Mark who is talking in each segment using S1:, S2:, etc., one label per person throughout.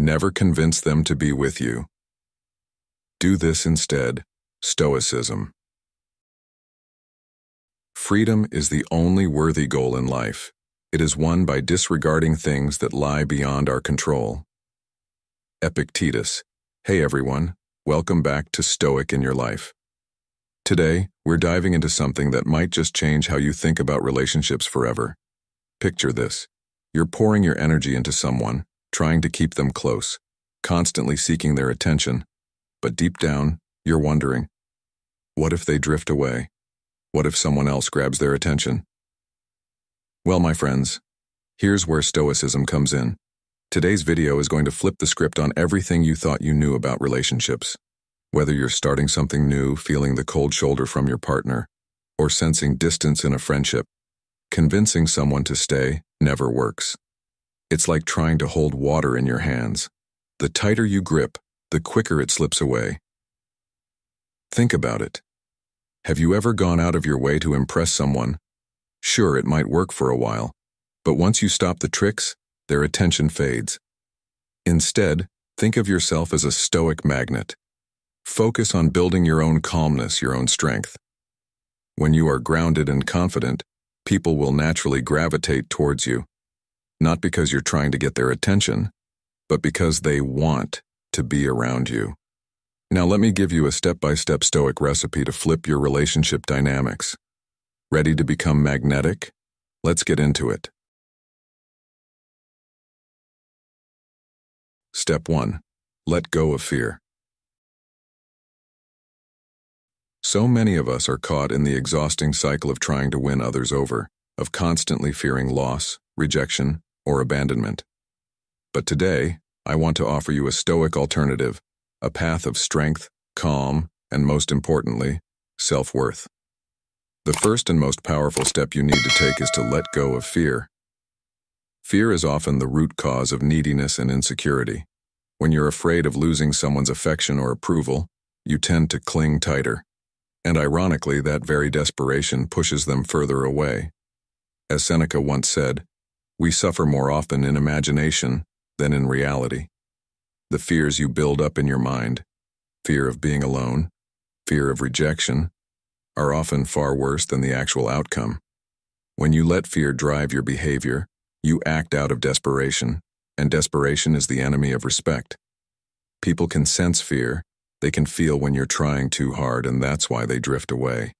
S1: Never convince them to be with you. Do this instead, stoicism. Freedom is the only worthy goal in life. It is won by disregarding things that lie beyond our control. Epictetus. Hey everyone, welcome back to Stoic in Your Life. Today, we're diving into something that might just change how you think about relationships forever. Picture this. You're pouring your energy into someone, trying to keep them close, constantly seeking their attention, but deep down, you're wondering, what if they drift away? What if someone else grabs their attention? Well, my friends, here's where Stoicism comes in. Today's video is going to flip the script on everything you thought you knew about relationships. Whether you're starting something new, feeling the cold shoulder from your partner, or sensing distance in a friendship, convincing someone to stay never works. It's like trying to hold water in your hands. The tighter you grip, the quicker it slips away. Think about it. Have you ever gone out of your way to impress someone? Sure, it might work for a while, but once you stop the tricks, their attention fades. Instead, think of yourself as a stoic magnet. Focus on building your own calmness, your own strength. When you are grounded and confident, people will naturally gravitate towards you, not because you're trying to get their attention, but because they want to be around you. Now let me give you a step-by-step Stoic recipe to flip your relationship dynamics. Ready to become magnetic? Let's get into it. Step 1. Let go of fear. So many of us are caught in the exhausting cycle of trying to win others over, of constantly fearing loss, rejection, or abandonment. But today, I want to offer you a Stoic alternative, a path of strength, calm, and most importantly, self-worth. The first and most powerful step you need to take is to let go of fear. Fear is often the root cause of neediness and insecurity. When you're afraid of losing someone's affection or approval, you tend to cling tighter. And ironically, that very desperation pushes them further away. As Seneca once said, we suffer more often in imagination than in reality. The fears you build up in your mind, fear of being alone, fear of rejection, are often far worse than the actual outcome. When you let fear drive your behavior, you act out of desperation, and desperation is the enemy of respect. People can sense fear, they can feel when you're trying too hard, and that's why they drift away.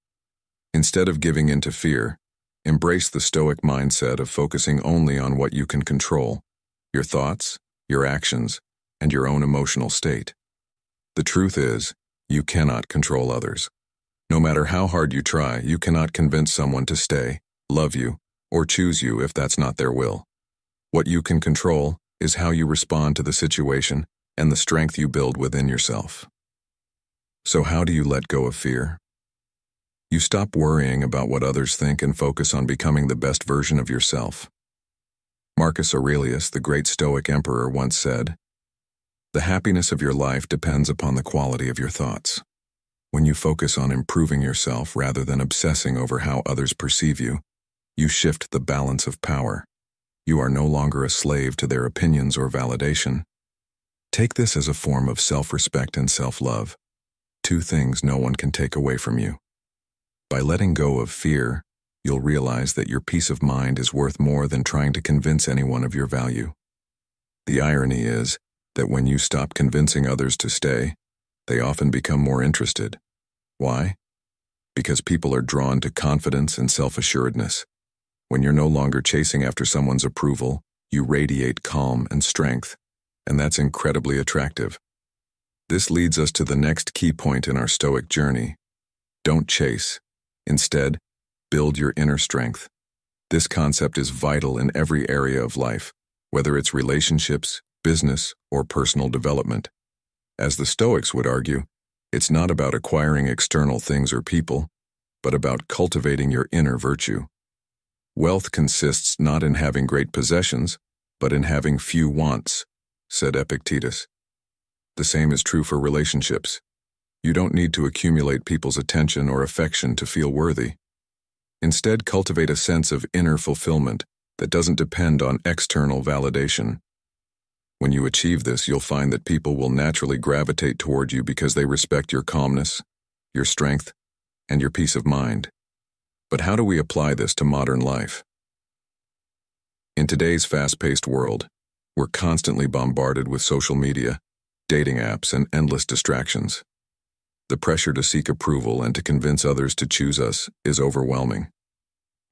S1: Instead of giving in to fear, embrace the Stoic mindset of focusing only on what you can control, your thoughts, your actions, and your own emotional state. The truth is, you cannot control others. No matter how hard you try, you cannot convince someone to stay, love you, or choose you if that's not their will. What you can control is how you respond to the situation and the strength you build within yourself. So how do you let go of fear? You stop worrying about what others think and focus on becoming the best version of yourself. Marcus Aurelius, the great Stoic emperor, once said, "The happiness of your life depends upon the quality of your thoughts." When you focus on improving yourself rather than obsessing over how others perceive you, you shift the balance of power. You are no longer a slave to their opinions or validation. Take this as a form of self-respect and self-love, two things no one can take away from you. By letting go of fear, you'll realize that your peace of mind is worth more than trying to convince anyone of your value. The irony is that when you stop convincing others to stay, they often become more interested. Why? Because people are drawn to confidence and self-assuredness. When you're no longer chasing after someone's approval, you radiate calm and strength, and that's incredibly attractive. This leads us to the next key point in our Stoic journey. Don't chase. Instead, build your inner strength. This concept is vital in every area of life, whether it's relationships, business, or personal development. As the Stoics would argue, it's not about acquiring external things or people, but about cultivating your inner virtue. Wealth consists not in having great possessions, but in having few wants, said Epictetus. The same is true for relationships. You don't need to accumulate people's attention or affection to feel worthy. Instead, cultivate a sense of inner fulfillment that doesn't depend on external validation. When you achieve this, you'll find that people will naturally gravitate toward you because they respect your calmness, your strength, and your peace of mind. But how do we apply this to modern life? In today's fast-paced world, we're constantly bombarded with social media, dating apps, and endless distractions. The pressure to seek approval and to convince others to choose us is overwhelming.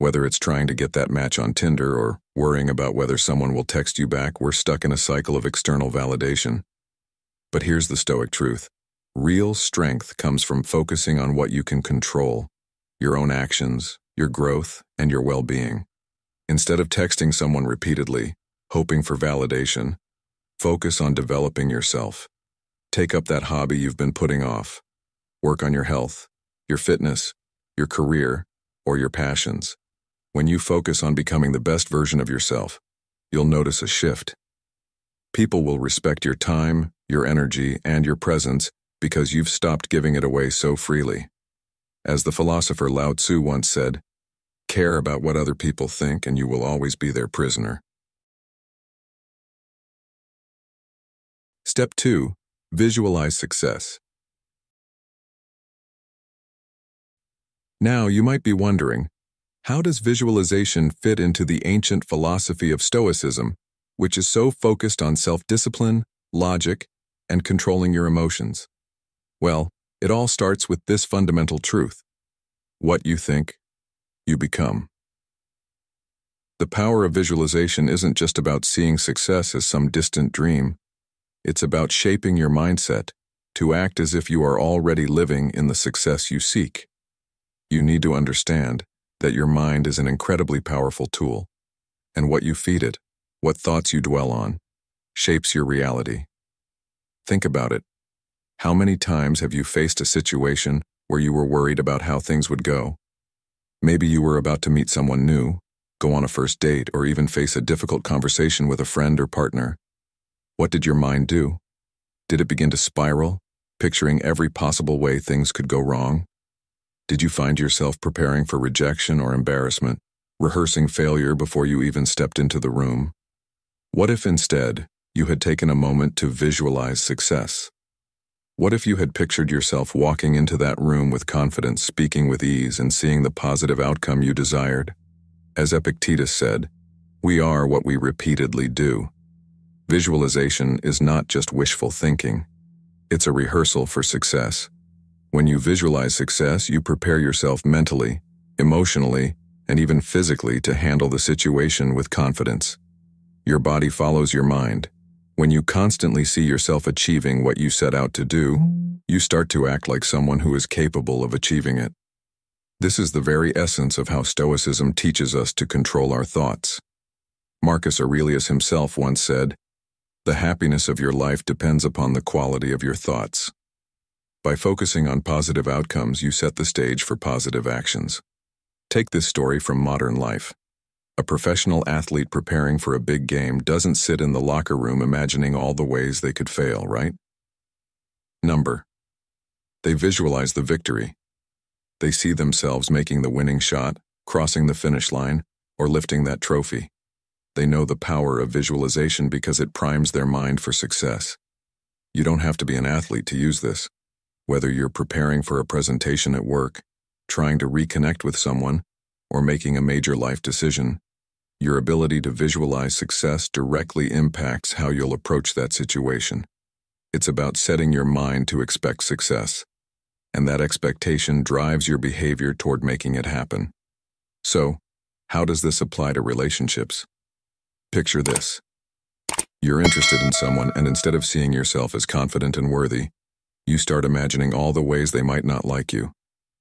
S1: Whether it's trying to get that match on Tinder or worrying about whether someone will text you back, we're stuck in a cycle of external validation. But here's the Stoic truth. Real strength comes from focusing on what you can control, your own actions, your growth, and your well-being. Instead of texting someone repeatedly, hoping for validation, focus on developing yourself. Take up that hobby you've been putting off. Work on your health, your fitness, your career, or your passions. When you focus on becoming the best version of yourself, you'll notice a shift. People will respect your time, your energy, and your presence because you've stopped giving it away so freely. As the philosopher Lao Tzu once said, care about what other people think and you will always be their prisoner. Step 2. Visualize success. Now you might be wondering, how does visualization fit into the ancient philosophy of Stoicism, which is so focused on self-discipline, logic, and controlling your emotions? Well, it all starts with this fundamental truth. What you think, you become. The power of visualization isn't just about seeing success as some distant dream. It's about shaping your mindset to act as if you are already living in the success you seek. You need to understand that your mind is an incredibly powerful tool, and what you feed it, what thoughts you dwell on, shapes your reality. Think about it. How many times have you faced a situation where you were worried about how things would go? Maybe you were about to meet someone new, go on a first date, or even face a difficult conversation with a friend or partner. What did your mind do? Did it begin to spiral, picturing every possible way things could go wrong? Did you find yourself preparing for rejection or embarrassment, rehearsing failure before you even stepped into the room? What if instead you had taken a moment to visualize success? What if you had pictured yourself walking into that room with confidence, speaking with ease, and seeing the positive outcome you desired? As Epictetus said, we are what we repeatedly do. Visualization is not just wishful thinking. It's a rehearsal for success. When you visualize success, you prepare yourself mentally, emotionally, and even physically to handle the situation with confidence. Your body follows your mind. When you constantly see yourself achieving what you set out to do, you start to act like someone who is capable of achieving it. This is the very essence of how Stoicism teaches us to control our thoughts. Marcus Aurelius himself once said, "The happiness of your life depends upon the quality of your thoughts." By focusing on positive outcomes, you set the stage for positive actions. Take this story from modern life. A professional athlete preparing for a big game doesn't sit in the locker room imagining all the ways they could fail, right? They visualize the victory. They see themselves making the winning shot, crossing the finish line, or lifting that trophy. They know the power of visualization because it primes their mind for success. You don't have to be an athlete to use this. Whether you're preparing for a presentation at work, trying to reconnect with someone, or making a major life decision, your ability to visualize success directly impacts how you'll approach that situation. It's about setting your mind to expect success, and that expectation drives your behavior toward making it happen. So, how does this apply to relationships? Picture this. You're interested in someone, and instead of seeing yourself as confident and worthy, you start imagining all the ways they might not like you,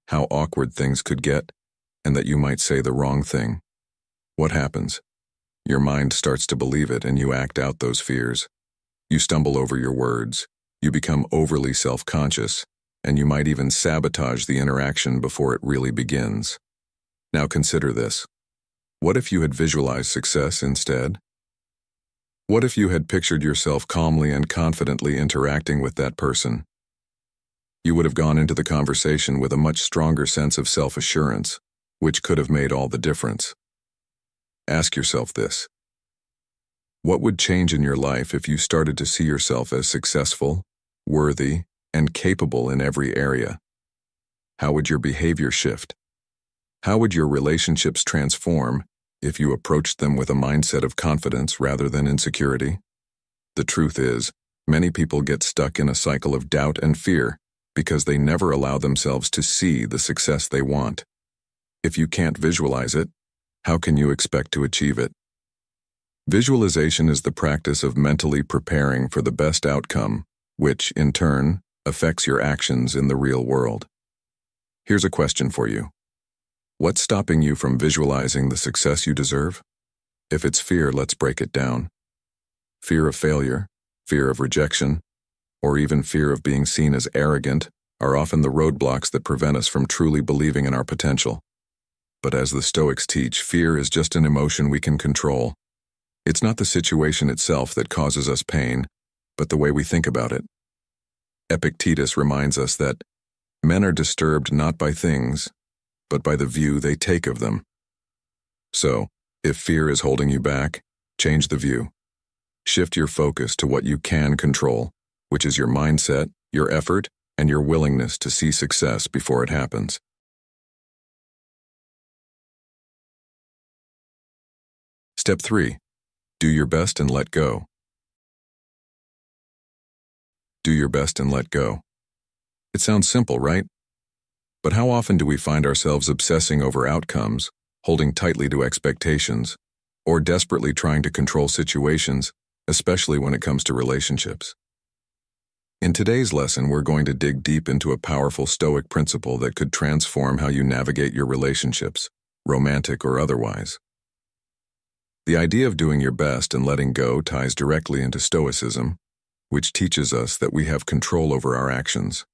S1: how awkward things could get, and that you might say the wrong thing. What happens? Your mind starts to believe it, and you act out those fears. You stumble over your words, you become overly self-conscious, and you might even sabotage the interaction before it really begins. Now consider this. What if you had visualized success instead? What if you had pictured yourself calmly and confidently interacting with that person? You would have gone into the conversation with a much stronger sense of self-assurance, which could have made all the difference. Ask yourself this. What would change in your life if you started to see yourself as successful, worthy, and capable in every area? How would your behavior shift? How would your relationships transform if you approached them with a mindset of confidence rather than insecurity? The truth is, many people get stuck in a cycle of doubt and fear because they never allow themselves to see the success they want. If you can't visualize it, how can you expect to achieve it? Visualization is the practice of mentally preparing for the best outcome, which, in turn, affects your actions in the real world. Here's a question for you. What's stopping you from visualizing the success you deserve? If it's fear, let's break it down. Fear of failure, fear of rejection, or even fear of being seen as arrogant are often the roadblocks that prevent us from truly believing in our potential. But as the Stoics teach, fear is just an emotion we can control. It's not the situation itself that causes us pain, but the way we think about it. Epictetus reminds us that men are disturbed not by things, but by the view they take of them. So, if fear is holding you back, change the view. Shift your focus to what you can control, which is your mindset, your effort, and your willingness to see success before it happens. Step 3. Do your best and let go. Do your best and let go. It sounds simple, right? But how often do we find ourselves obsessing over outcomes, holding tightly to expectations, or desperately trying to control situations, especially when it comes to relationships? In today's lesson, we're going to dig deep into a powerful Stoic principle that could transform how you navigate your relationships, romantic or otherwise. The idea of doing your best and letting go ties directly into Stoicism, which teaches us that we have control over our actions,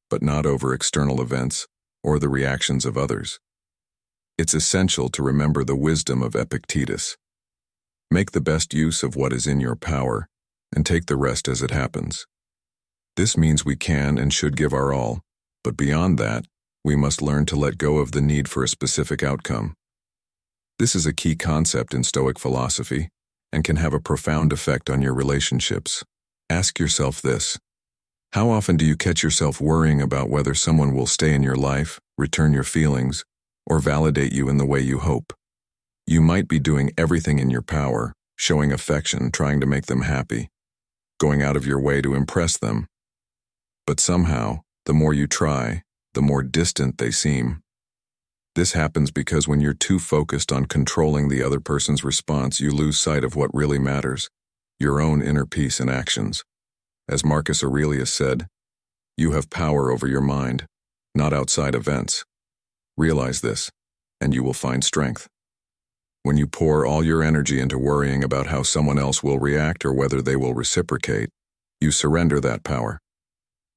S1: but not over external events or the reactions of others. It's essential to remember the wisdom of Epictetus. Make the best use of what is in your power, and take the rest as it happens. This means we can and should give our all, but beyond that, we must learn to let go of the need for a specific outcome. This is a key concept in Stoic philosophy and can have a profound effect on your relationships. Ask yourself this: how often do you catch yourself worrying about whether someone will stay in your life, return your feelings, or validate you in the way you hope? You might be doing everything in your power, showing affection, trying to make them happy, going out of your way to impress them. But somehow, the more you try, the more distant they seem. This happens because when you're too focused on controlling the other person's response, you lose sight of what really matters, your own inner peace and actions. As Marcus Aurelius said, you have power over your mind, not outside events. Realize this, and you will find strength. When you pour all your energy into worrying about how someone else will react or whether they will reciprocate, you surrender that power.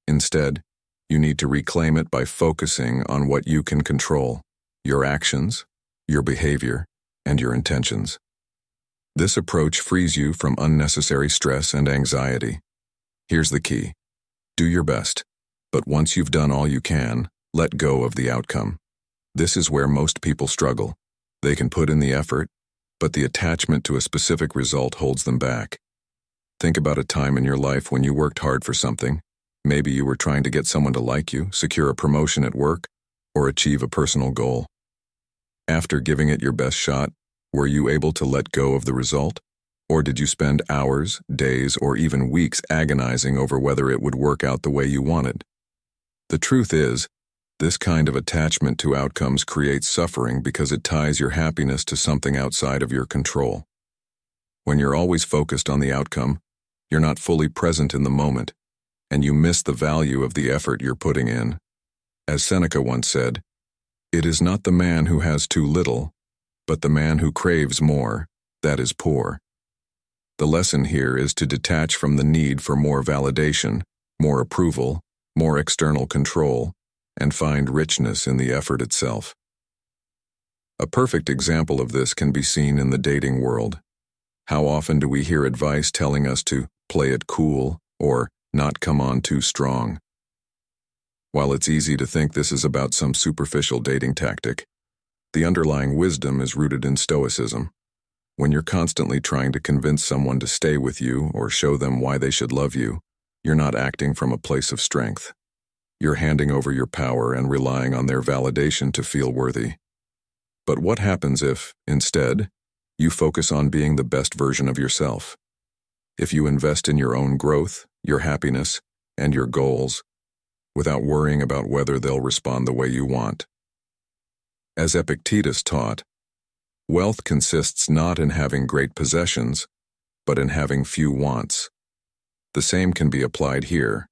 S1: Instead, you need to reclaim it by focusing on what you can control: your actions, your behavior, and your intentions. This approach frees you from unnecessary stress and anxiety. Here's the key: do your best, but once you've done all you can, let go of the outcome. This is where most people struggle. They can put in the effort, but the attachment to a specific result holds them back. Think about a time in your life when you worked hard for something. Maybe you were trying to get someone to like you, secure a promotion at work, or achieve a personal goal. After giving it your best shot, were you able to let go of the result? Or did you spend hours, days, or even weeks agonizing over whether it would work out the way you wanted? The truth is, this kind of attachment to outcomes creates suffering because it ties your happiness to something outside of your control. When you're always focused on the outcome, you're not fully present in the moment, and you miss the value of the effort you're putting in. As Seneca once said, "It is not the man who has too little, but the man who craves more, that is poor." The lesson here is to detach from the need for more validation, more approval, more external control, and find richness in the effort itself. A perfect example of this can be seen in the dating world. How often do we hear advice telling us to play it cool or not come on too strong? While it's easy to think this is about some superficial dating tactic, the underlying wisdom is rooted in Stoicism. When you're constantly trying to convince someone to stay with you or show them why they should love you, you're not acting from a place of strength. You're handing over your power and relying on their validation to feel worthy. But what happens if, instead, you focus on being the best version of yourself? If you invest in your own growth, your happiness, and your goals, without worrying about whether they'll respond the way you want? As Epictetus taught, wealth consists not in having great possessions, but in having few wants. The same can be applied here.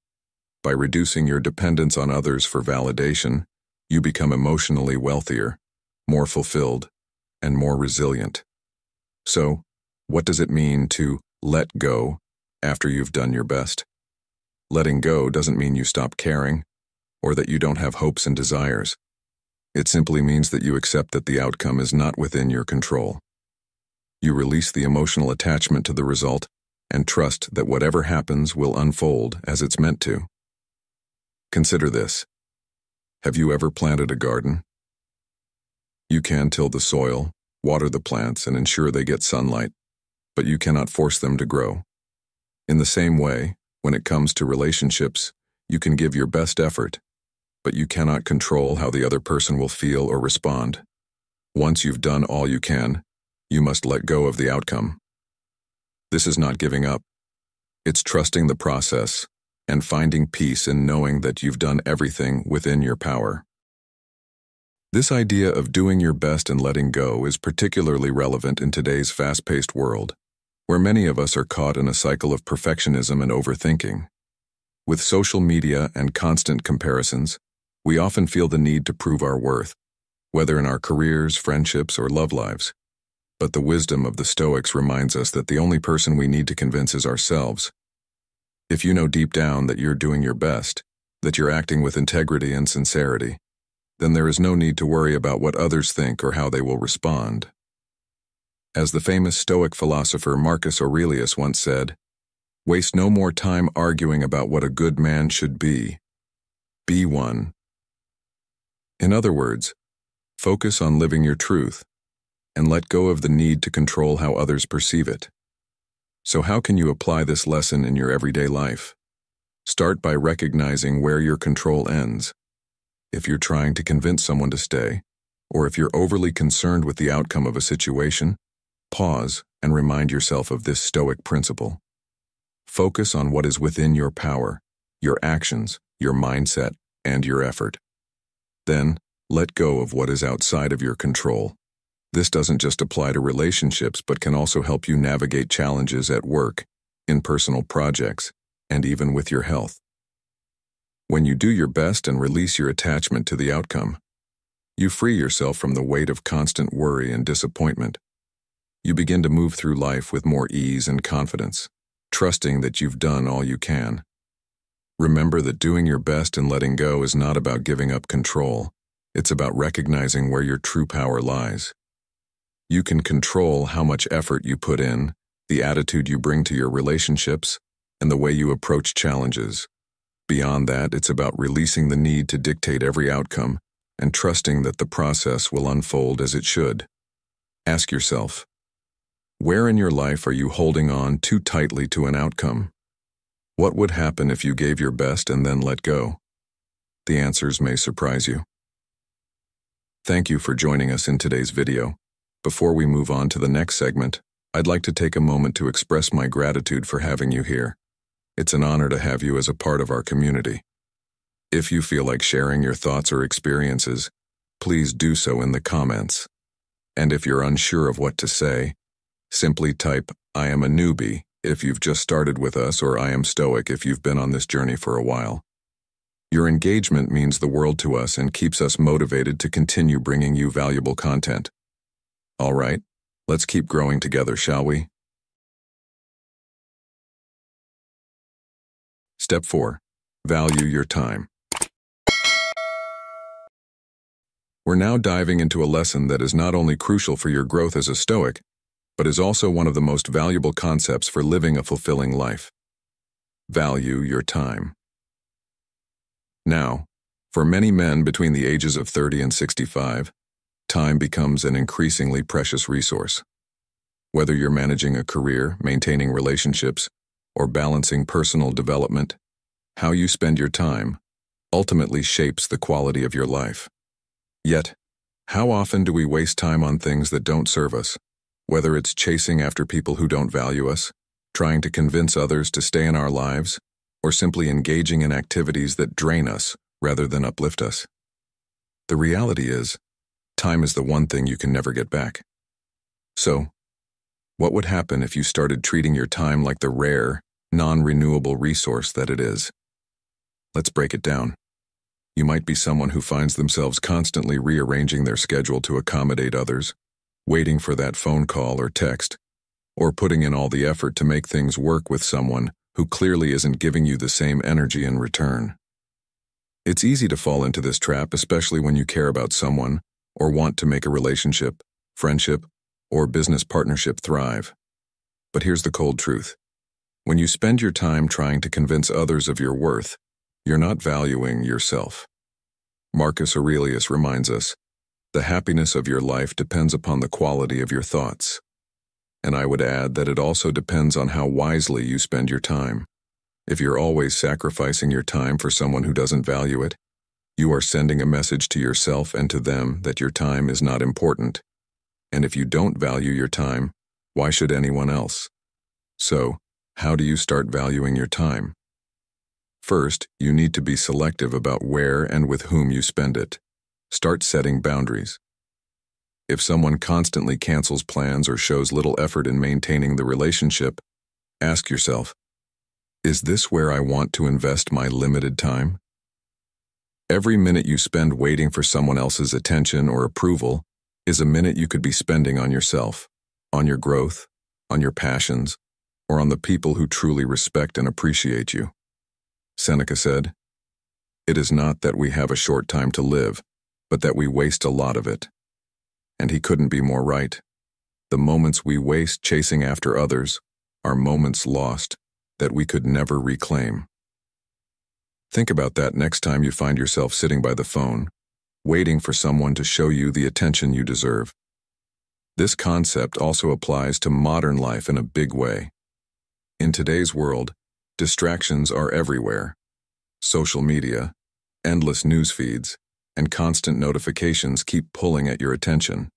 S1: By reducing your dependence on others for validation, you become emotionally wealthier, more fulfilled, and more resilient. So, what does it mean to let go after you've done your best? Letting go doesn't mean you stop caring, or that you don't have hopes and desires. It simply means that you accept that the outcome is not within your control. You release the emotional attachment to the result and trust that whatever happens will unfold as it's meant to. Consider this. Have you ever planted a garden? You can till the soil, water the plants, and ensure they get sunlight, but you cannot force them to grow. In the same way, when it comes to relationships, you can give your best effort, but you cannot control how the other person will feel or respond. Once you've done all you can, you must let go of the outcome. This is not giving up. It's trusting the process and finding peace in knowing that you've done everything within your power. This idea of doing your best and letting go is particularly relevant in today's fast-paced world, where many of us are caught in a cycle of perfectionism and overthinking. With social media and constant comparisons, we often feel the need to prove our worth, whether in our careers, friendships, or love lives. But the wisdom of the Stoics reminds us that the only person we need to convince is ourselves. If you know deep down that you're doing your best, that you're acting with integrity and sincerity, then there is no need to worry about what others think or how they will respond. As the famous Stoic philosopher Marcus Aurelius once said, "Waste no more time arguing about what a good man should be. Be one." In other words, focus on living your truth and let go of the need to control how others perceive it. So how can you apply this lesson in your everyday life? Start by recognizing where your control ends. If you're trying to convince someone to stay, or if you're overly concerned with the outcome of a situation, pause and remind yourself of this Stoic principle. Focus on what is within your power, your actions, your mindset, and your effort. Then, let go of what is outside of your control. This doesn't just apply to relationships, but can also help you navigate challenges at work, in personal projects, and even with your health. When you do your best and release your attachment to the outcome, you free yourself from the weight of constant worry and disappointment. You begin to move through life with more ease and confidence, trusting that you've done all you can. Remember that doing your best and letting go is not about giving up control. It's about recognizing where your true power lies. You can control how much effort you put in, the attitude you bring to your relationships, and the way you approach challenges. Beyond that, it's about releasing the need to dictate every outcome and trusting that the process will unfold as it should. Ask yourself, where in your life are you holding on too tightly to an outcome? What would happen if you gave your best and then let go? The answers may surprise you. Thank you for joining us in today's video. Before we move on to the next segment, I'd like to take a moment to express my gratitude for having you here. It's an honor to have you as a part of our community. If you feel like sharing your thoughts or experiences, please do so in the comments. And if you're unsure of what to say, simply type, "I am a newbie," if you've just started with us, or "I am Stoic" if you've been on this journey for a while. Your engagement means the world to us and keeps us motivated to continue bringing you valuable content. All right, let's keep growing together, shall we? Step 4. Value your time. We're now diving into a lesson that is not only crucial for your growth as a Stoic, but is also one of the most valuable concepts for living a fulfilling life. Value your time. Now, for many men between the ages of 30 and 65, time becomes an increasingly precious resource. Whether you're managing a career, maintaining relationships, or balancing personal development, how you spend your time ultimately shapes the quality of your life. Yet, how often do we waste time on things that don't serve us? Whether it's chasing after people who don't value us, trying to convince others to stay in our lives, or simply engaging in activities that drain us rather than uplift us. The reality is, time is the one thing you can never get back. So, what would happen if you started treating your time like the rare, non-renewable resource that it is? Let's break it down. You might be someone who finds themselves constantly rearranging their schedule to accommodate others, waiting for that phone call or text, or putting in all the effort to make things work with someone who clearly isn't giving you the same energy in return. It's easy to fall into this trap, especially when you care about someone or want to make a relationship, friendship, or business partnership thrive. But here's the cold truth. When you spend your time trying to convince others of your worth, you're not valuing yourself. Marcus Aurelius reminds us, the happiness of your life depends upon the quality of your thoughts. And I would add that it also depends on how wisely you spend your time. If you're always sacrificing your time for someone who doesn't value it, you are sending a message to yourself and to them that your time is not important. And if you don't value your time, why should anyone else? So, how do you start valuing your time? First, you need to be selective about where and with whom you spend it. Start setting boundaries. If someone constantly cancels plans or shows little effort in maintaining the relationship, ask yourself, is this where I want to invest my limited time? Every minute you spend waiting for someone else's attention or approval is a minute you could be spending on yourself, on your growth, on your passions, or on the people who truly respect and appreciate you. Seneca said, "It is not that we have a short time to live, but that we waste a lot of it." And he couldn't be more right. The moments we waste chasing after others are moments lost that we could never reclaim. Think about that next time you find yourself sitting by the phone, waiting for someone to show you the attention you deserve. This concept also applies to modern life in a big way. In today's world, distractions are everywhere. Social media, endless news feeds, and constant notifications keep pulling at your attention.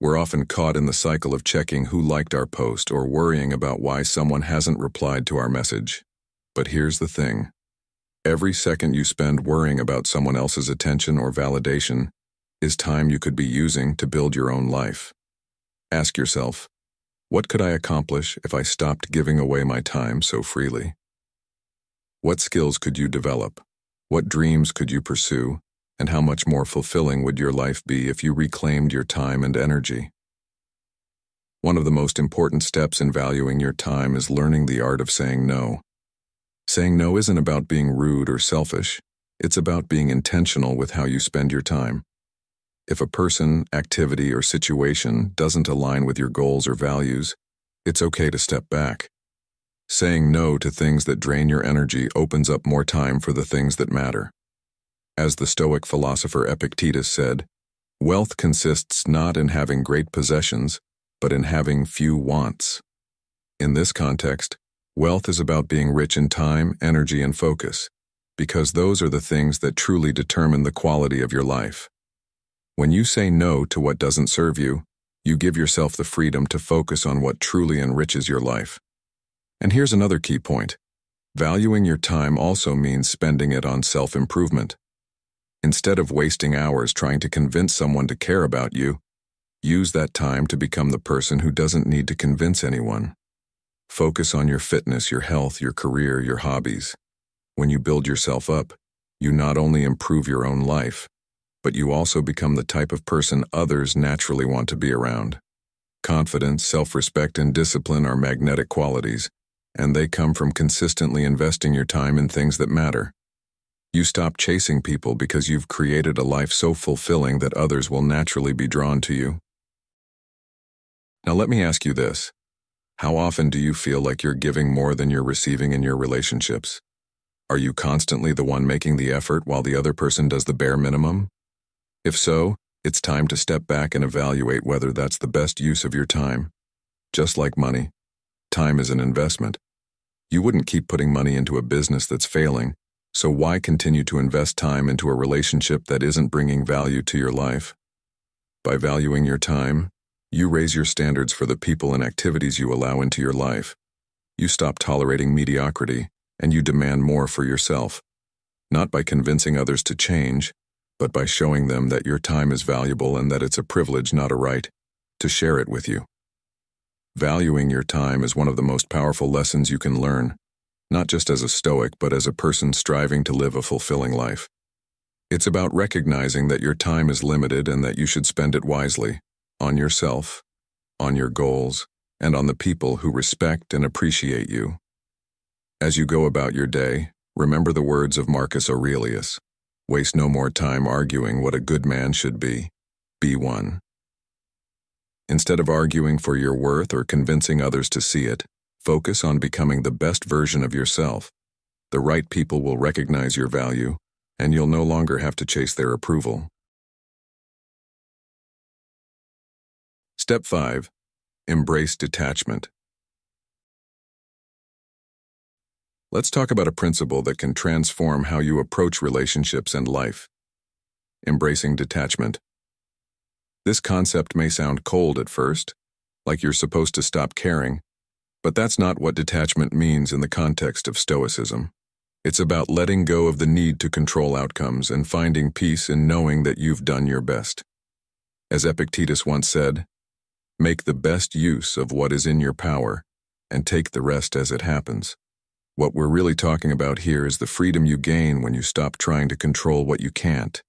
S1: We're often caught in the cycle of checking who liked our post or worrying about why someone hasn't replied to our message. But here's the thing. Every second you spend worrying about someone else's attention or validation is time you could be using to build your own life. Ask yourself, what could I accomplish if I stopped giving away my time so freely? What skills could you develop? What dreams could you pursue? And how much more fulfilling would your life be if you reclaimed your time and energy? One of the most important steps in valuing your time is learning the art of saying no. Saying no isn't about being rude or selfish. It's about being intentional with how you spend your time. If a person, activity, or situation doesn't align with your goals or values, it's okay to step back. Saying no to things that drain your energy opens up more time for the things that matter. As the Stoic philosopher Epictetus said, wealth consists not in having great possessions, but in having few wants. In this context, wealth is about being rich in time, energy, and focus, because those are the things that truly determine the quality of your life. When you say no to what doesn't serve you, you give yourself the freedom to focus on what truly enriches your life. And here's another key point. Valuing your time also means spending it on self-improvement. Instead of wasting hours trying to convince someone to care about you, use that time to become the person who doesn't need to convince anyone. Focus on your fitness, your health, your career, your hobbies. When you build yourself up, you not only improve your own life, but you also become the type of person others naturally want to be around. Confidence, self-respect, and discipline are magnetic qualities, and they come from consistently investing your time in things that matter. You stop chasing people because you've created a life so fulfilling that others will naturally be drawn to you. Now let me ask you this. How often do you feel like you're giving more than you're receiving in your relationships? Are you constantly the one making the effort while the other person does the bare minimum? If so, it's time to step back and evaluate whether that's the best use of your time. Just like money, time is an investment. You wouldn't keep putting money into a business that's failing, so why continue to invest time into a relationship that isn't bringing value to your life? By valuing your time, you raise your standards for the people and activities you allow into your life. You stop tolerating mediocrity, and you demand more for yourself. Not by convincing others to change, but by showing them that your time is valuable and that it's a privilege, not a right, to share it with you. Valuing your time is one of the most powerful lessons you can learn, not just as a Stoic, but as a person striving to live a fulfilling life. It's about recognizing that your time is limited and that you should spend it wisely, on yourself, on your goals, and on the people who respect and appreciate you. As you go about your day, remember the words of Marcus Aurelius. Waste no more time arguing what a good man should be. Be one. Instead of arguing for your worth or convincing others to see it, focus on becoming the best version of yourself. The right people will recognize your value, and you'll no longer have to chase their approval. Step 5. Embrace detachment. Let's talk about a principle that can transform how you approach relationships and life. Embracing detachment. This concept may sound cold at first, like you're supposed to stop caring, but that's not what detachment means in the context of Stoicism. It's about letting go of the need to control outcomes and finding peace in knowing that you've done your best. As Epictetus once said, "Make the best use of what is in your power, and take the rest as it happens." What we're really talking about here is the freedom you gain when you stop trying to control what you can't.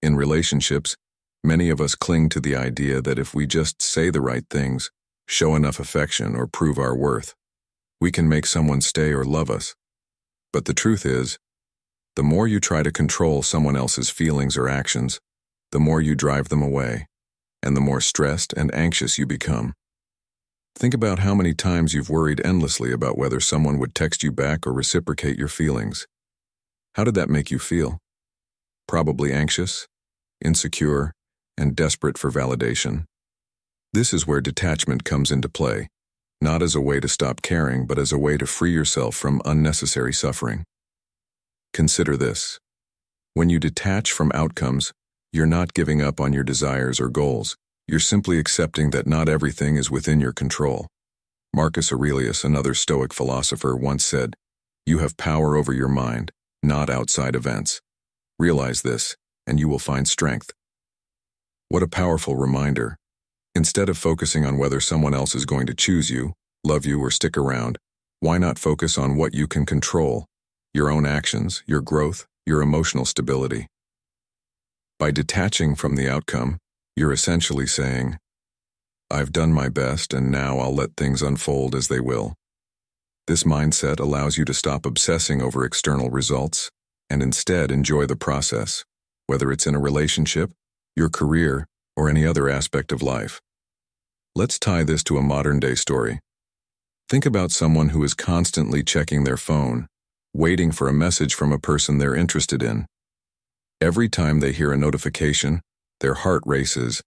S1: In relationships, many of us cling to the idea that if we just say the right things, show enough affection, or prove our worth, we can make someone stay or love us. But the truth is, the more you try to control someone else's feelings or actions, the more you drive them away, and the more stressed and anxious you become. Think about how many times you've worried endlessly about whether someone would text you back or reciprocate your feelings. How did that make you feel? Probably anxious, insecure, and desperate for validation. This is where detachment comes into play, not as a way to stop caring, but as a way to free yourself from unnecessary suffering. Consider this. When you detach from outcomes, you're not giving up on your desires or goals. You're simply accepting that not everything is within your control. Marcus Aurelius, another Stoic philosopher, once said, "You have power over your mind, not outside events. Realize this, and you will find strength." What a powerful reminder. Instead of focusing on whether someone else is going to choose you, love you, or stick around, why not focus on what you can control? Your own actions, your growth, your emotional stability. By detaching from the outcome, you're essentially saying, "I've done my best and now I'll let things unfold as they will." This mindset allows you to stop obsessing over external results and instead enjoy the process, whether it's in a relationship, your career, or any other aspect of life. Let's tie this to a modern-day story. Think about someone who is constantly checking their phone, waiting for a message from a person they're interested in. Every time they hear a notification, their heart races,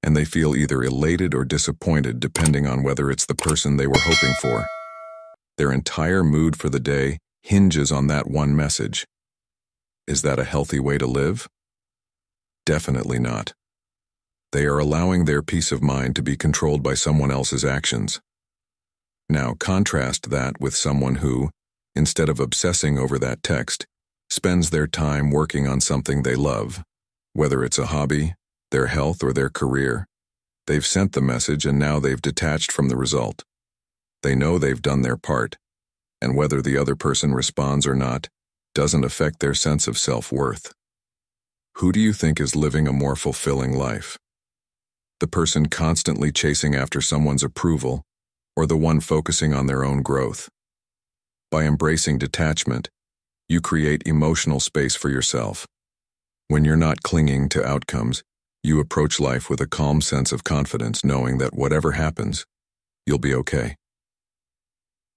S1: and they feel either elated or disappointed depending on whether it's the person they were hoping for. Their entire mood for the day hinges on that one message. Is that a healthy way to live? Definitely not. They are allowing their peace of mind to be controlled by someone else's actions. Now contrast that with someone who, instead of obsessing over that text, spends their time working on something they love. Whether it's a hobby, their health, or their career, they've sent the message and now they've detached from the result. They know they've done their part, and whether the other person responds or not doesn't affect their sense of self-worth. Who do you think is living a more fulfilling life? The person constantly chasing after someone's approval, or the one focusing on their own growth? By embracing detachment, you create emotional space for yourself. When you're not clinging to outcomes, you approach life with a calm sense of confidence, knowing that whatever happens, you'll be okay.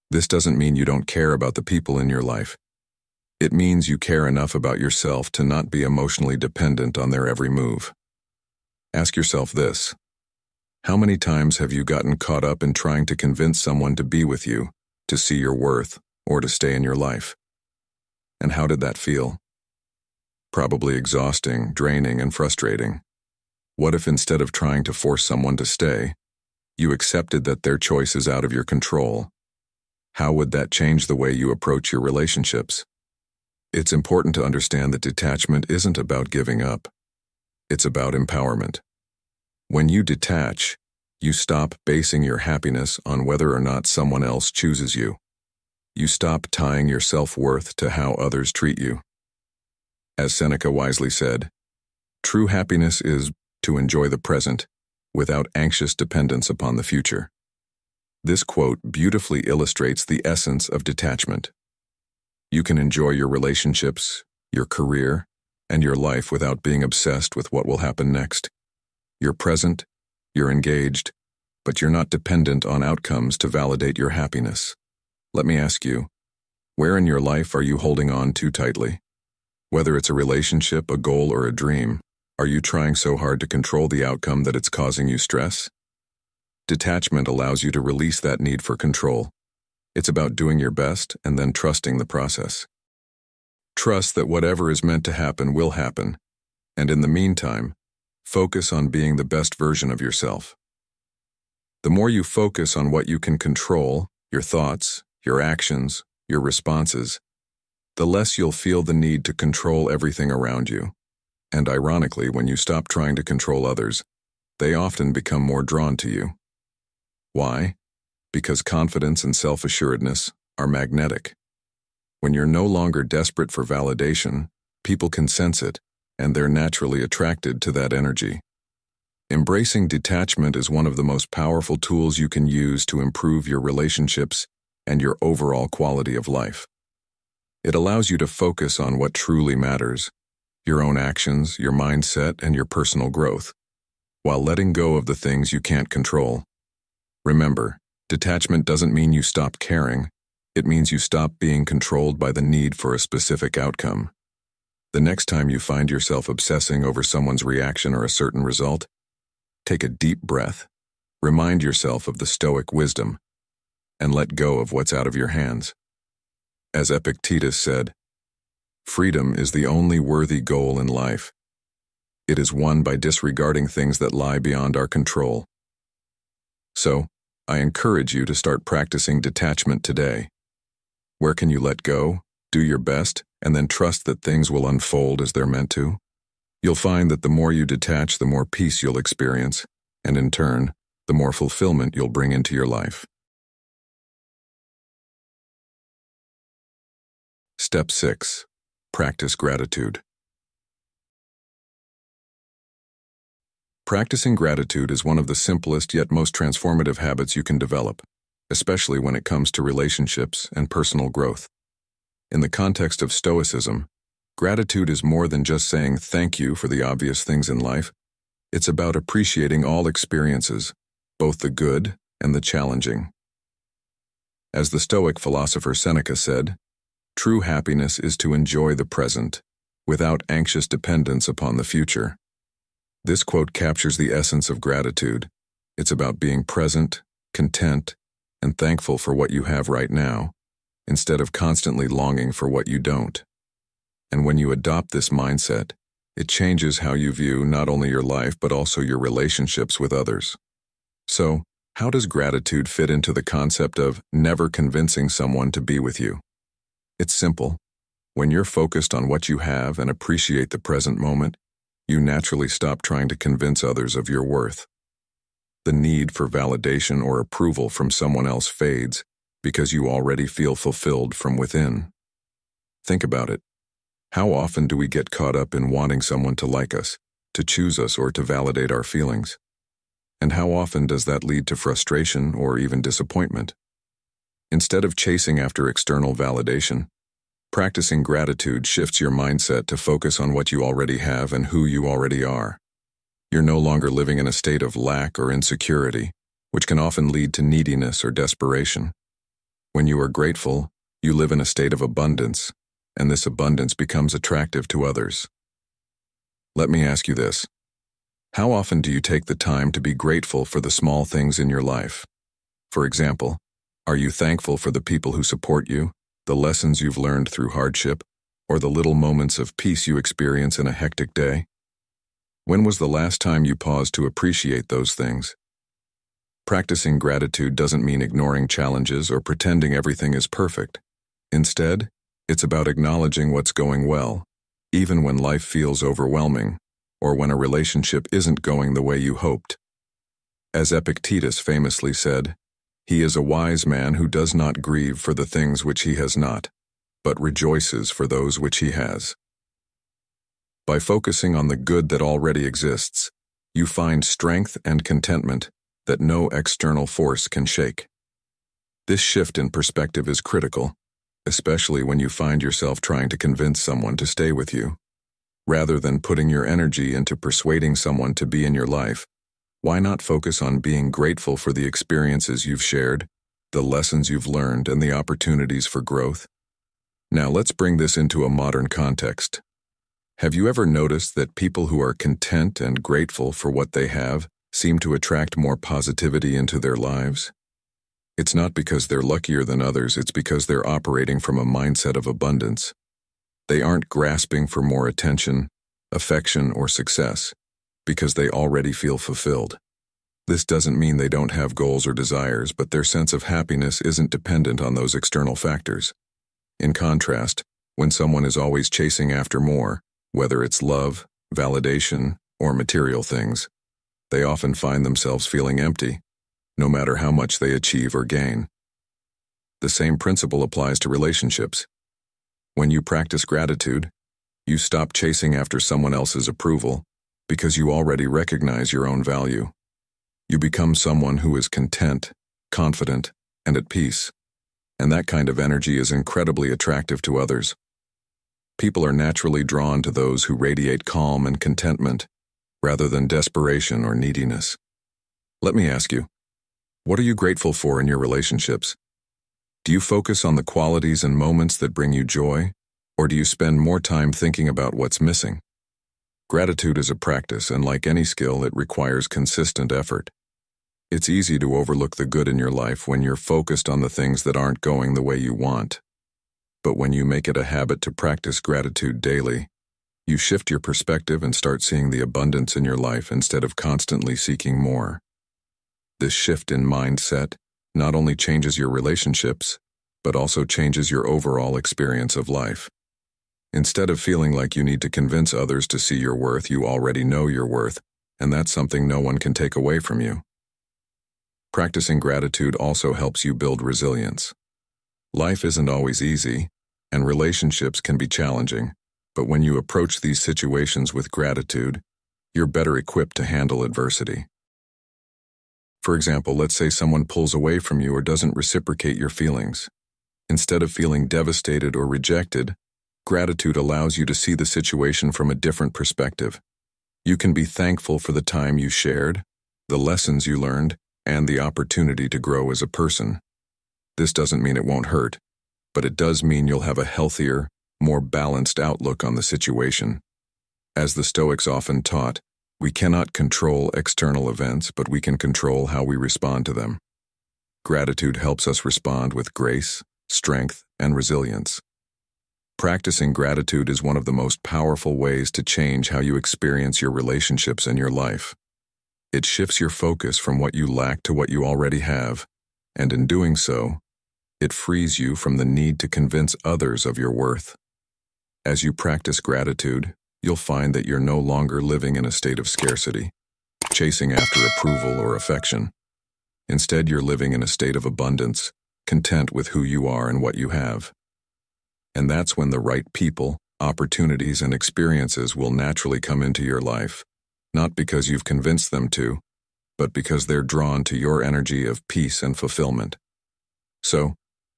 S1: This doesn't mean you don't care about the people in your life. It means you care enough about yourself to not be emotionally dependent on their every move. Ask yourself this: How many times have you gotten caught up in trying to convince someone to be with you, to see your worth, or to stay in your life? And how did that feel? Probably exhausting, draining, and frustrating. What if instead of trying to force someone to stay, you accepted that their choice is out of your control? How would that change the way you approach your relationships? It's important to understand that detachment isn't about giving up. It's about empowerment. When you detach, you stop basing your happiness on whether or not someone else chooses you. You stop tying your self-worth to how others treat you. As Seneca wisely said, true happiness is to enjoy the present without anxious dependence upon the future. This quote beautifully illustrates the essence of detachment. You can enjoy your relationships, your career, and your life without being obsessed with what will happen next. You're present, you're engaged, but you're not dependent on outcomes to validate your happiness. Let me ask you, where in your life are you holding on too tightly? Whether it's a relationship, a goal, or a dream, are you trying so hard to control the outcome that it's causing you stress? Detachment allows you to release that need for control. It's about doing your best and then trusting the process. Trust that whatever is meant to happen will happen, and in the meantime, focus on being the best version of yourself. The more you focus on what you can control, your thoughts, your actions, your responses, the less you'll feel the need to control everything around you. And ironically, when you stop trying to control others, they often become more drawn to you. Why? Because confidence and self-assuredness are magnetic. When you're no longer desperate for validation, people can sense it, and they're naturally attracted to that energy. Embracing detachment is one of the most powerful tools you can use to improve your relationships and your overall quality of life. It allows you to focus on what truly matters, your own actions, your mindset, and your personal growth, while letting go of the things you can't control. Remember, detachment doesn't mean you stop caring. It means you stop being controlled by the need for a specific outcome. The next time you find yourself obsessing over someone's reaction or a certain result, take a deep breath, remind yourself of the Stoic wisdom, and let go of what's out of your hands. As Epictetus said, freedom is the only worthy goal in life. It is won by disregarding things that lie beyond our control. So, I encourage you to start practicing detachment today. Where can you let go, do your best, and then trust that things will unfold as they're meant to? You'll find that the more you detach, the more peace you'll experience, and in turn, the more fulfillment you'll bring into your life. Step 6. Practice gratitude. Practicing gratitude is one of the simplest yet most transformative habits you can develop, especially when it comes to relationships and personal growth. In the context of Stoicism, gratitude is more than just saying thank you for the obvious things in life. It's about appreciating all experiences, both the good and the challenging. As the Stoic philosopher Seneca said, true happiness is to enjoy the present, without anxious dependence upon the future. This quote captures the essence of gratitude. It's about being present, content, and thankful for what you have right now, instead of constantly longing for what you don't. And when you adopt this mindset, it changes how you view not only your life but also your relationships with others. So, how does gratitude fit into the concept of never convincing someone to be with you? It's simple. When you're focused on what you have and appreciate the present moment, you naturally stop trying to convince others of your worth. The need for validation or approval from someone else fades because you already feel fulfilled from within. Think about it. How often do we get caught up in wanting someone to like us, to choose us, or to validate our feelings? And how often does that lead to frustration or even disappointment? Instead of chasing after external validation, practicing gratitude shifts your mindset to focus on what you already have and who you already are. You're no longer living in a state of lack or insecurity, which can often lead to neediness or desperation. When you are grateful, you live in a state of abundance, and this abundance becomes attractive to others. Let me ask you this. How often do you take the time to be grateful for the small things in your life? For example, are you thankful for the people who support you, the lessons you've learned through hardship, or the little moments of peace you experience in a hectic day? When was the last time you paused to appreciate those things? Practicing gratitude doesn't mean ignoring challenges or pretending everything is perfect. Instead, it's about acknowledging what's going well, even when life feels overwhelming, or when a relationship isn't going the way you hoped. As Epictetus famously said, "He is a wise man who does not grieve for the things which he has not, but rejoices for those which he has." By focusing on the good that already exists, you find strength and contentment that no external force can shake. This shift in perspective is critical, especially when you find yourself trying to convince someone to stay with you. Rather than putting your energy into persuading someone to be in your life, why not focus on being grateful for the experiences you've shared, the lessons you've learned, and the opportunities for growth? Now let's bring this into a modern context. Have you ever noticed that people who are content and grateful for what they have seem to attract more positivity into their lives? It's not because they're luckier than others, it's because they're operating from a mindset of abundance. They aren't grasping for more attention, affection, or success, because they already feel fulfilled. This doesn't mean they don't have goals or desires, but their sense of happiness isn't dependent on those external factors. In contrast, when someone is always chasing after more, whether it's love, validation, or material things, they often find themselves feeling empty, no matter how much they achieve or gain. The same principle applies to relationships. When you practice gratitude, you stop chasing after someone else's approval because you already recognize your own value. You become someone who is content, confident, and at peace, and that kind of energy is incredibly attractive to others. People are naturally drawn to those who radiate calm and contentment, rather than desperation or neediness. Let me ask you, what are you grateful for in your relationships? Do you focus on the qualities and moments that bring you joy, or do you spend more time thinking about what's missing? Gratitude is a practice, and like any skill, it requires consistent effort. It's easy to overlook the good in your life when you're focused on the things that aren't going the way you want. But when you make it a habit to practice gratitude daily, you shift your perspective and start seeing the abundance in your life instead of constantly seeking more. This shift in mindset not only changes your relationships, but also changes your overall experience of life. Instead of feeling like you need to convince others to see your worth, you already know your worth, and that's something no one can take away from you. Practicing gratitude also helps you build resilience. Life isn't always easy, and relationships can be challenging, but when you approach these situations with gratitude, you're better equipped to handle adversity. For example, let's say someone pulls away from you or doesn't reciprocate your feelings. Instead of feeling devastated or rejected, gratitude allows you to see the situation from a different perspective. You can be thankful for the time you shared, the lessons you learned, and the opportunity to grow as a person. This doesn't mean it won't hurt, but it does mean you'll have a healthier, more balanced outlook on the situation. As the Stoics often taught, we cannot control external events, but we can control how we respond to them. Gratitude helps us respond with grace, strength, and resilience. Practicing gratitude is one of the most powerful ways to change how you experience your relationships and your life. It shifts your focus from what you lack to what you already have, and in doing so, it frees you from the need to convince others of your worth. As you practice gratitude, you'll find that you're no longer living in a state of scarcity, chasing after approval or affection. Instead, you're living in a state of abundance, content with who you are and what you have. And that's when the right people, opportunities, and experiences will naturally come into your life, not because you've convinced them to, but because they're drawn to your energy of peace and fulfillment. So,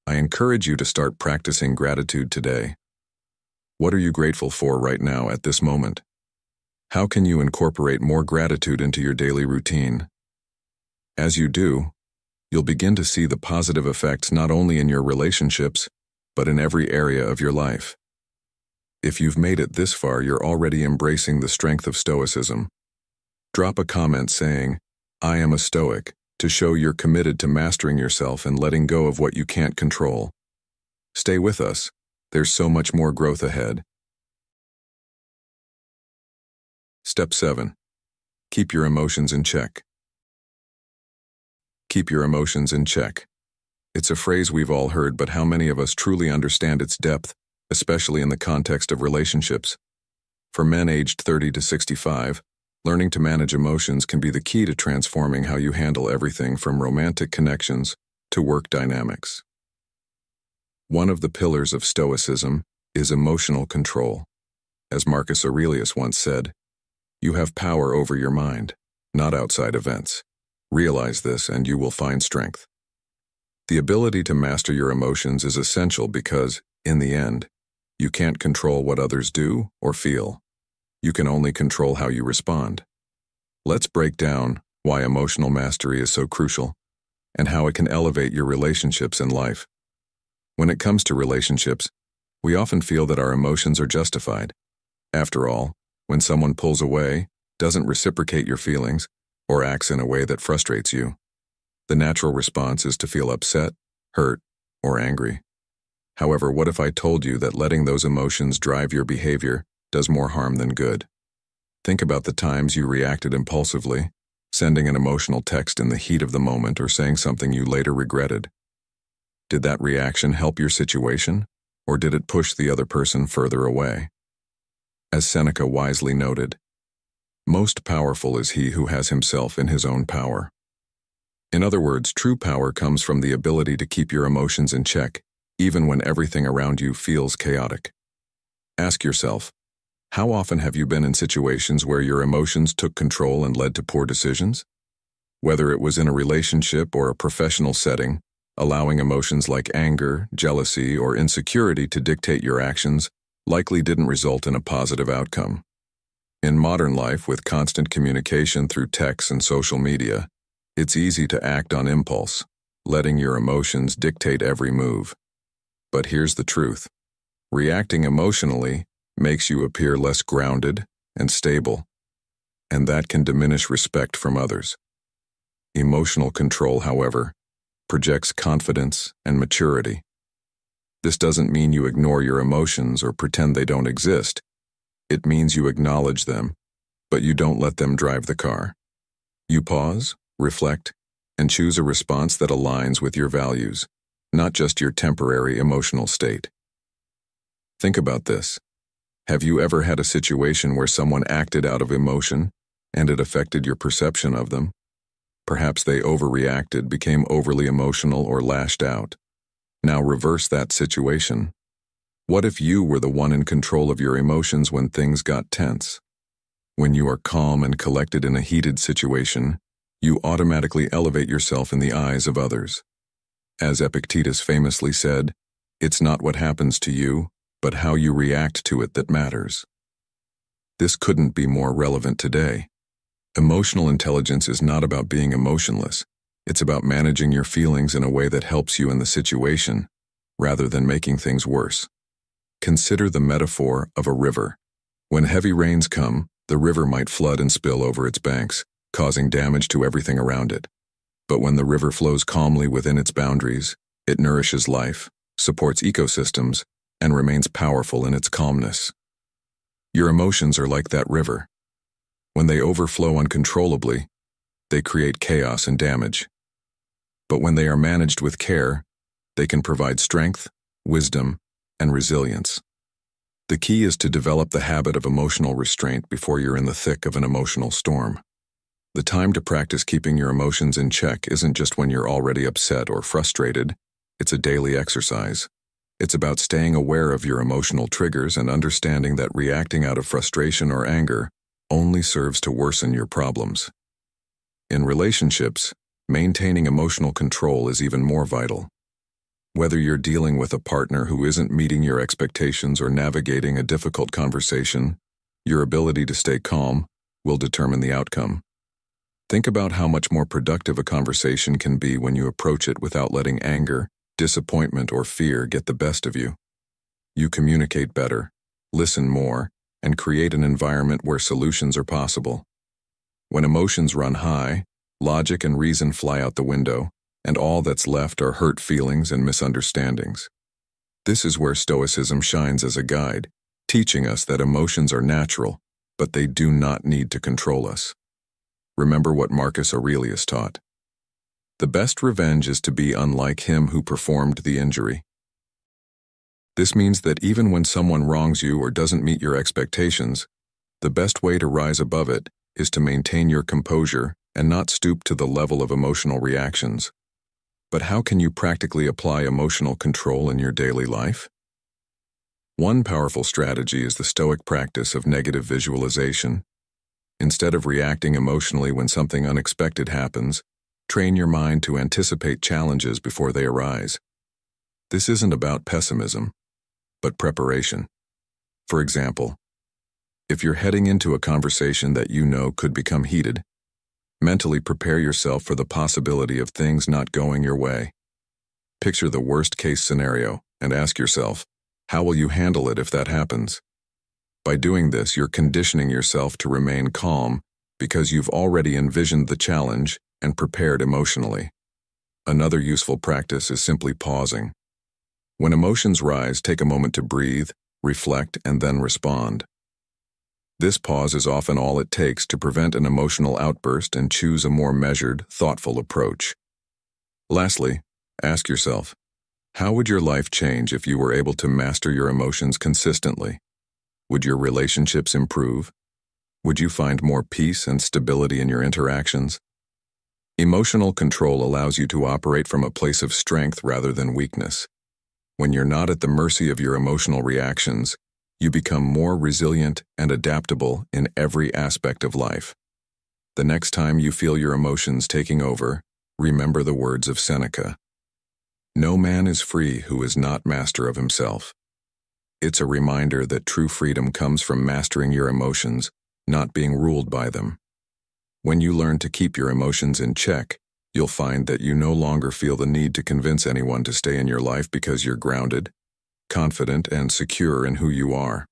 S1: I encourage you to start practicing gratitude today. What are you grateful for right now at this moment? How can you incorporate more gratitude into your daily routine? As you do, you'll begin to see the positive effects not only in your relationships, but in every area of your life. If you've made it this far, you're already embracing the strength of Stoicism. Drop a comment saying, "I am a Stoic," to show you're committed to mastering yourself and letting go of what you can't control. Stay with us. There's so much more growth ahead. Step 7. Keep your emotions in check. Keep your emotions in check. It's a phrase we've all heard, but how many of us truly understand its depth, especially in the context of relationships? For men aged 30 to 65, learning to manage emotions can be the key to transforming how you handle everything from romantic connections to work dynamics. One of the pillars of Stoicism is emotional control. As Marcus Aurelius once said, "You have power over your mind, not outside events. Realize this and you will find strength." The ability to master your emotions is essential because, in the end, you can't control what others do or feel. You can only control how you respond. Let's break down why emotional mastery is so crucial and how it can elevate your relationships in life. When it comes to relationships, we often feel that our emotions are justified. After all, when someone pulls away, doesn't reciprocate your feelings, or acts in a way that frustrates you, the natural response is to feel upset, hurt, or angry. However, what if I told you that letting those emotions drive your behavior does more harm than good? Think about the times you reacted impulsively, sending an emotional text in the heat of the moment or saying something you later regretted. Did that reaction help your situation, or did it push the other person further away? As Seneca wisely noted, "Most powerful is he who has himself in his own power." In other words, true power comes from the ability to keep your emotions in check, even when everything around you feels chaotic. Ask yourself, how often have you been in situations where your emotions took control and led to poor decisions? Whether it was in a relationship or a professional setting, allowing emotions like anger, jealousy, or insecurity to dictate your actions likely didn't result in a positive outcome. In modern life, with constant communication through text and social media, it's easy to act on impulse, letting your emotions dictate every move. But here's the truth. Reacting emotionally makes you appear less grounded and stable, and that can diminish respect from others. Emotional control, however, projects confidence and maturity. This doesn't mean you ignore your emotions or pretend they don't exist. It means you acknowledge them, but you don't let them drive the car. You pause, reflect, and choose a response that aligns with your values, not just your temporary emotional state. Think about this. Have you ever had a situation where someone acted out of emotion and it affected your perception of them? Perhaps they overreacted, became overly emotional, or lashed out. Now reverse that situation. What if you were the one in control of your emotions when things got tense? When you are calm and collected in a heated situation, you automatically elevate yourself in the eyes of others. As Epictetus famously said, "It's not what happens to you, but how you react to it that matters." This couldn't be more relevant today. Emotional intelligence is not about being emotionless. It's about managing your feelings in a way that helps you in the situation, rather than making things worse. Consider the metaphor of a river. When heavy rains come, the river might flood and spill over its banks, causing damage to everything around it. But when the river flows calmly within its boundaries, it nourishes life, supports ecosystems, and remains powerful in its calmness. Your emotions are like that river. When they overflow uncontrollably, they create chaos and damage. But when they are managed with care, they can provide strength, wisdom, and resilience. The key is to develop the habit of emotional restraint before you're in the thick of an emotional storm. The time to practice keeping your emotions in check isn't just when you're already upset or frustrated. It's a daily exercise. It's about staying aware of your emotional triggers and understanding that reacting out of frustration or anger only serves to worsen your problems. In relationships, maintaining emotional control is even more vital. Whether you're dealing with a partner who isn't meeting your expectations or navigating a difficult conversation, your ability to stay calm will determine the outcome. Think about how much more productive a conversation can be when you approach it without letting anger, disappointment, or fear get the best of you. You communicate better, listen more, and create an environment where solutions are possible. When emotions run high, logic and reason fly out the window, and all that's left are hurt feelings and misunderstandings. This is where Stoicism shines as a guide, teaching us that emotions are natural, but they do not need to control us. Remember what Marcus Aurelius taught. The best revenge is to be unlike him who performed the injury. This means that even when someone wrongs you or doesn't meet your expectations, the best way to rise above it is to maintain your composure and not stoop to the level of emotional reactions. But how can you practically apply emotional control in your daily life? One powerful strategy is the Stoic practice of negative visualization. Instead of reacting emotionally when something unexpected happens, train your mind to anticipate challenges before they arise. This isn't about pessimism, but preparation. For example, if you're heading into a conversation that you know could become heated, mentally prepare yourself for the possibility of things not going your way. Picture the worst-case scenario and ask yourself, how will you handle it if that happens? By doing this, you're conditioning yourself to remain calm because you've already envisioned the challenge and prepared emotionally. Another useful practice is simply pausing. When emotions rise, take a moment to breathe, reflect, and then respond. This pause is often all it takes to prevent an emotional outburst and choose a more measured, thoughtful approach. Lastly, ask yourself, how would your life change if you were able to master your emotions consistently? Would your relationships improve? Would you find more peace and stability in your interactions? Emotional control allows you to operate from a place of strength rather than weakness. When you're not at the mercy of your emotional reactions, you become more resilient and adaptable in every aspect of life. The next time you feel your emotions taking over, remember the words of Seneca. No man is free who is not master of himself. It's a reminder that true freedom comes from mastering your emotions, not being ruled by them. When you learn to keep your emotions in check, you'll find that you no longer feel the need to convince anyone to stay in your life because you're grounded, confident, and secure in who you are.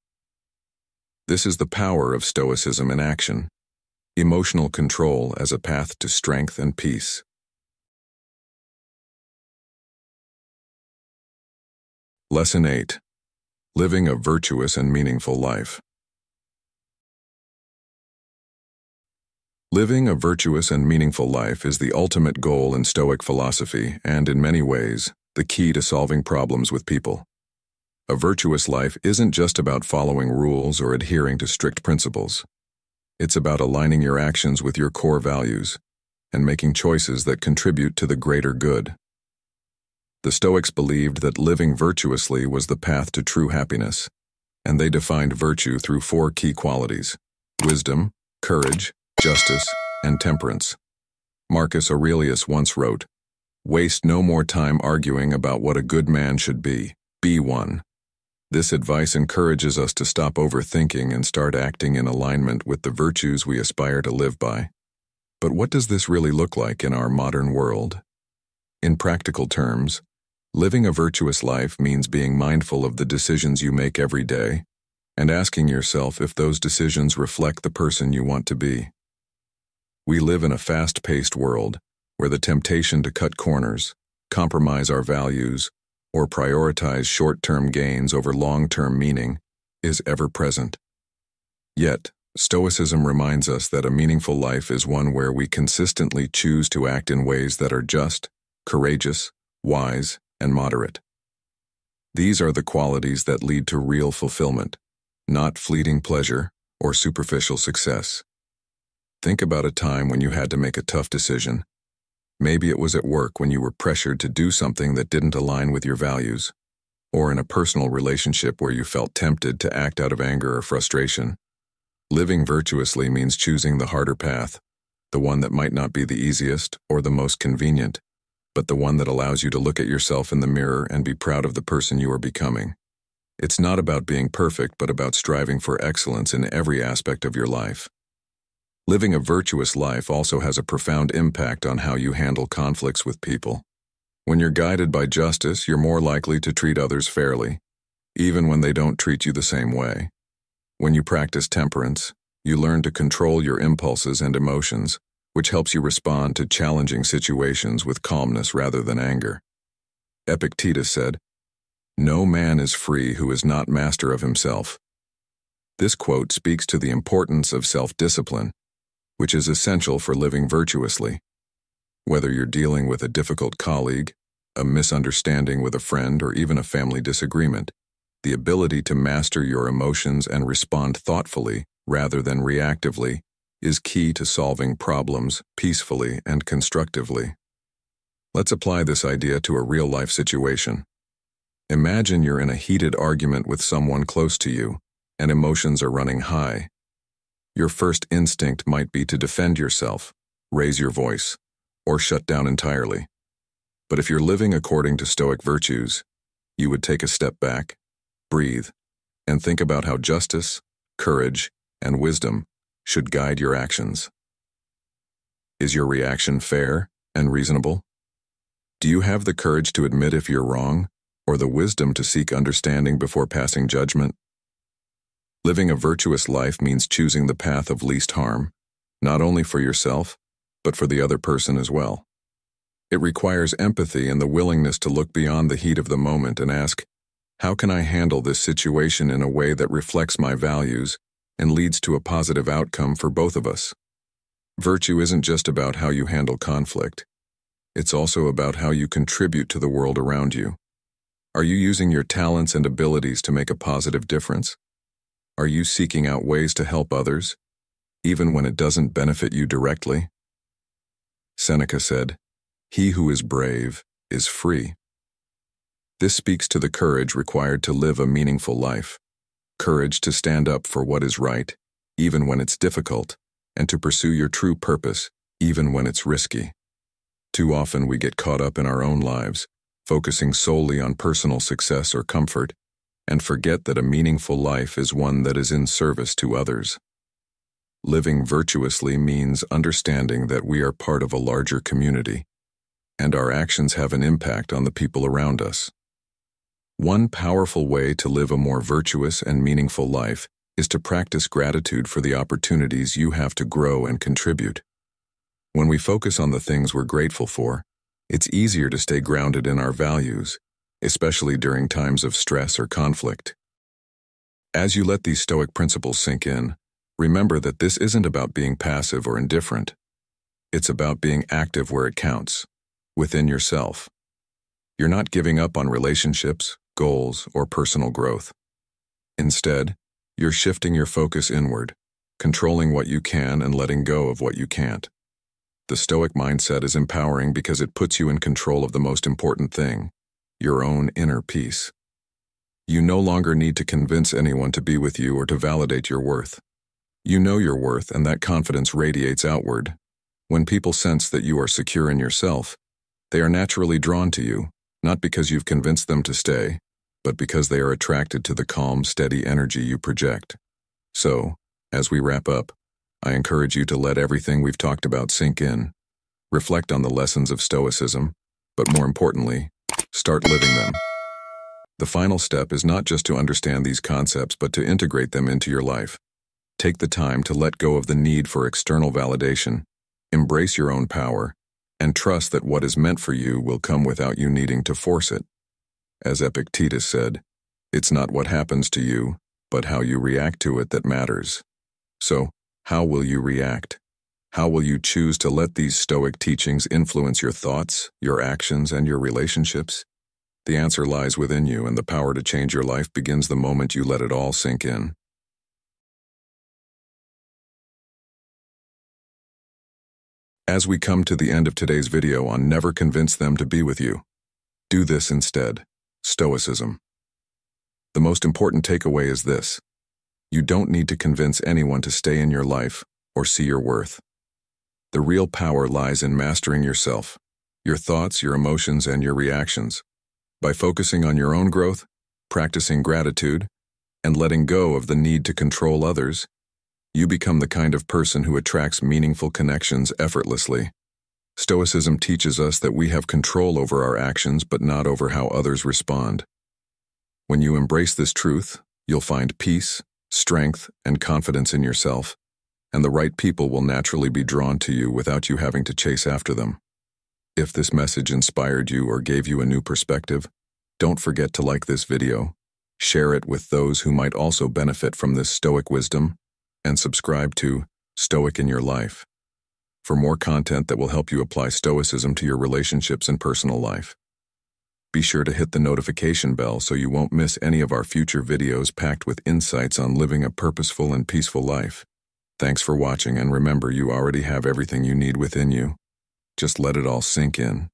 S1: This is the power of Stoicism in action. Emotional control as a path to strength and peace. Lesson 8. Living a virtuous and meaningful life. Living a virtuous and meaningful life is the ultimate goal in Stoic philosophy and, in many ways, the key to solving problems with people. A virtuous life isn't just about following rules or adhering to strict principles. It's about aligning your actions with your core values and making choices that contribute to the greater good. The Stoics believed that living virtuously was the path to true happiness, and they defined virtue through 4 key qualities: wisdom, courage, justice, and temperance. Marcus Aurelius once wrote, "Waste no more time arguing about what a good man should be one." This advice encourages us to stop overthinking and start acting in alignment with the virtues we aspire to live by. But what does this really look like in our modern world? In practical terms, living a virtuous life means being mindful of the decisions you make every day and asking yourself if those decisions reflect the person you want to be. We live in a fast-paced world where the temptation to cut corners, compromise our values, or prioritize short-term gains over long-term meaning is ever present. Yet, Stoicism reminds us that a meaningful life is one where we consistently choose to act in ways that are just, courageous, wise, and moderate. These are the qualities that lead to real fulfillment, not fleeting pleasure or superficial success. Think about a time when you had to make a tough decision. Maybe it was at work when you were pressured to do something that didn't align with your values, or in a personal relationship where you felt tempted to act out of anger or frustration. Living virtuously means choosing the harder path, the one that might not be the easiest or the most convenient, but the one that allows you to look at yourself in the mirror and be proud of the person you are becoming. It's not about being perfect, but about striving for excellence in every aspect of your life. Living a virtuous life also has a profound impact on how you handle conflicts with people. When you're guided by justice, you're more likely to treat others fairly, even when they don't treat you the same way. When you practice temperance, You learn to control your impulses and emotions, which helps you respond to challenging situations with calmness rather than anger. Epictetus said, "No man is free who is not master of himself." This quote speaks to the importance of self-discipline, which is essential for living virtuously. Whether you're dealing with a difficult colleague, a misunderstanding with a friend, or even a family disagreement, the ability to master your emotions and respond thoughtfully rather than reactively is key to solving problems peacefully and constructively. Let's apply this idea to a real-life situation. Imagine you're in a heated argument with someone close to you, and emotions are running high. Your first instinct might be to defend yourself, raise your voice, or shut down entirely. But if you're living according to Stoic virtues, you would take a step back, breathe, and think about how justice, courage, and wisdom should guide your actions. Is your reaction fair and reasonable? Do you have the courage to admit if you're wrong, or the wisdom to seek understanding before passing judgment? Living a virtuous life means choosing the path of least harm, not only for yourself, but for the other person as well. It requires empathy and the willingness to look beyond the heat of the moment and ask, how can I handle this situation in a way that reflects my values and leads to a positive outcome for both of us? Virtue isn't just about how you handle conflict. It's also about how you contribute to the world around you. Are you using your talents and abilities to make a positive difference? Are you seeking out ways to help others, even when it doesn't benefit you directly? Seneca said, "He who is brave is free." This speaks to the courage required to live a meaningful life. Courage to stand up for what is right, even when it's difficult, and to pursue your true purpose, even when it's risky. Too often we get caught up in our own lives, focusing solely on personal success or comfort, and forget that a meaningful life is one that is in service to others. Living virtuously means understanding that we are part of a larger community, and our actions have an impact on the people around us. One powerful way to live a more virtuous and meaningful life is to practice gratitude for the opportunities you have to grow and contribute. When we focus on the things we're grateful for, it's easier to stay grounded in our values, especially during times of stress or conflict. As you let these Stoic principles sink in, remember that this isn't about being passive or indifferent. It's about being active where it counts, within yourself. You're not giving up on relationships, goals, or personal growth. Instead, you're shifting your focus inward, controlling what you can and letting go of what you can't. The Stoic mindset is empowering because it puts you in control of the most important thing, your own inner peace. You no longer need to convince anyone to be with you or to validate your worth. You know your worth, and that confidence radiates outward. When people sense that you are secure in yourself, they are naturally drawn to you, not because you've convinced them to stay, but because they are attracted to the calm, steady energy you project. So, as we wrap up, I encourage you to let everything we've talked about sink in. Reflect on the lessons of Stoicism, but more importantly, start living them. The final step is not just to understand these concepts, but to integrate them into your life. Take the time to let go of the need for external validation, embrace your own power, and trust that what is meant for you will come without you needing to force it. As Epictetus said, it's not what happens to you, but how you react to it that matters. So, how will you react? How will you choose to let these Stoic teachings influence your thoughts, your actions, and your relationships? The answer lies within you, and the power to change your life begins the moment you let it all sink in. As we come to the end of today's video on never convince them to be with you, do this instead: Stoicism. The most important takeaway is this: you don't need to convince anyone to stay in your life or see your worth. The real power lies in mastering yourself, your thoughts, your emotions, and your reactions. By focusing on your own growth, practicing gratitude, and letting go of the need to control others, you become the kind of person who attracts meaningful connections effortlessly. Stoicism teaches us that we have control over our actions, but not over how others respond. When you embrace this truth, you'll find peace, strength, and confidence in yourself, and the right people will naturally be drawn to you without you having to chase after them. If this message inspired you or gave you a new perspective, don't forget to like this video, share it with those who might also benefit from this Stoic wisdom, and subscribe to Stoic in Your Life for more content that will help you apply Stoicism to your relationships and personal life. Be sure to hit the notification bell so you won't miss any of our future videos packed with insights on living a purposeful and peaceful life. Thanks for watching, and remember, you already have everything you need within you. Just let it all sink in.